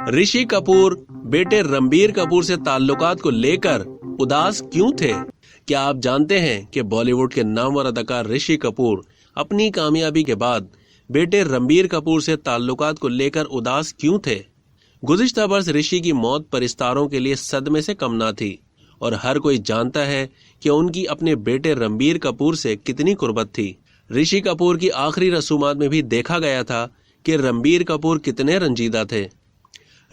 ऋषि कपूर बेटे रणबीर कपूर से ताल्लुकात को लेकर उदास क्यों थे? क्या आप जानते हैं कि बॉलीवुड के नामवर अदाकार ऋषि कपूर अपनी कामयाबी के बाद बेटे रणबीर कपूर से ताल्लुकात को लेकर उदास क्यों थे? गुज़िश्ता बरस ऋषि की मौत परिस्तारों के लिए सदमे से कम ना थी और हर कोई जानता है कि उनकी अपने बेटे रणबीर कपूर से कितनी कुर्बत थी। ऋषि कपूर की आखिरी रसूमात में भी देखा गया था कि रणबीर कपूर कितने रंजीदा थे।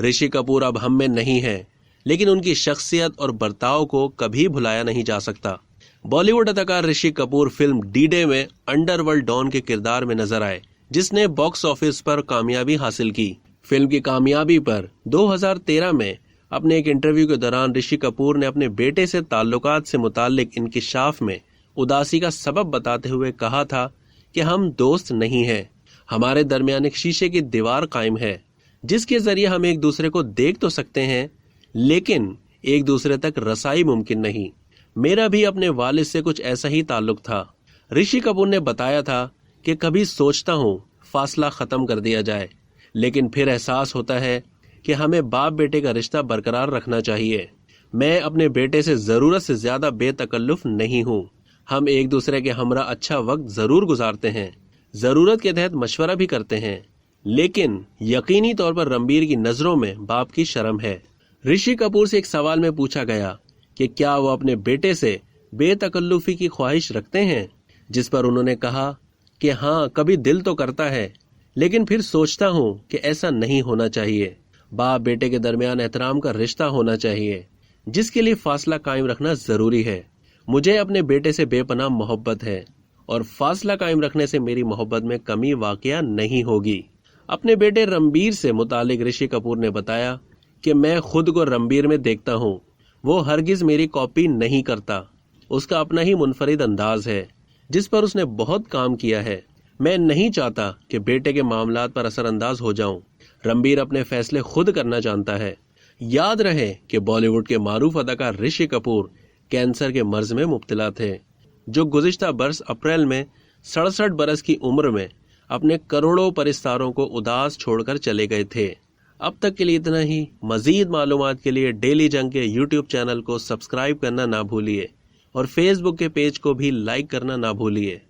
ऋषि कपूर अब हम में नहीं है, लेकिन उनकी शख्सियत और बर्ताव को कभी भुलाया नहीं जा सकता। बॉलीवुड अदाकार ऋषि कपूर फिल्म डी-डे में अंडरवर्ल्ड डॉन के किरदार में नजर आए, जिसने बॉक्स ऑफिस पर कामयाबी हासिल की। फिल्म की कामयाबी पर 2013 में अपने एक इंटरव्यू के दौरान ऋषि कपूर ने अपने बेटे से ताल्लुकात से मुताल्लिक इंकिशाफ में उदासी का सबब बताते हुए कहा था कि हम दोस्त नहीं हैं, हमारे दरमियान एक शीशे की दीवार कायम है जिसके जरिए हम एक दूसरे को देख तो सकते हैं, लेकिन एक दूसरे तक रसाई मुमकिन नहीं। मेरा भी अपने वालिद से कुछ ऐसा ही ताल्लुक था। ऋषि कपूर ने बताया था कि कभी सोचता हूँ फासला खत्म कर दिया जाए, लेकिन फिर एहसास होता है कि हमें बाप बेटे का रिश्ता बरकरार रखना चाहिए। मैं अपने बेटे से जरूरत से ज्यादा बेतकल्लुफ नहीं हूँ। हम एक दूसरे के हमरा अच्छा वक्त जरूर गुजारते हैं, जरूरत के तहत मशवरा भी करते हैं, लेकिन यकीनी तौर पर रणबीर की नजरों में बाप की शर्म है। ऋषि कपूर से एक सवाल में पूछा गया कि क्या वो अपने बेटे से बेतकल्लुफी की ख्वाहिश रखते हैं, जिस पर उन्होंने कहा कि हाँ, कभी दिल तो करता है, लेकिन फिर सोचता हूँ कि ऐसा नहीं होना चाहिए। बाप बेटे के दरमियान एहतराम का रिश्ता होना चाहिए, जिसके लिए फासला कायम रखना जरूरी है। मुझे अपने बेटे से बेपनाह मोहब्बत है और फासला कायम रखने से मेरी मोहब्बत में कमी वाकया नहीं होगी। अपने बेटे रणबीर से मुतालिक ऋषि कपूर ने बताया कि मैं खुद को रणबीर में देखता हूँ। वो हरगिज मेरी कॉपी नहीं करता। उसका अपना ही मुनफरिद अंदाज है जिस पर उसने बहुत काम किया है। मैं नहीं चाहता कि बेटे के मामलात पर असरअंदाज हो जाऊं। रणबीर अपने फैसले खुद करना जानता है। याद रहे कि बॉलीवुड के मारूफ अदाकार ऋषि कपूर कैंसर के मर्ज में मुब्तला थे, जो गुज़िश्ता बरस अप्रैल में 67 बरस की उम्र में अपने करोड़ों परिस्तारों को उदास छोड़कर चले गए थे। अब तक के लिए इतना ही। मजीद मालूमात के लिए डेली जंग के यूट्यूब चैनल को सब्सक्राइब करना ना भूलिए और फेसबुक के पेज को भी लाइक करना ना भूलिए।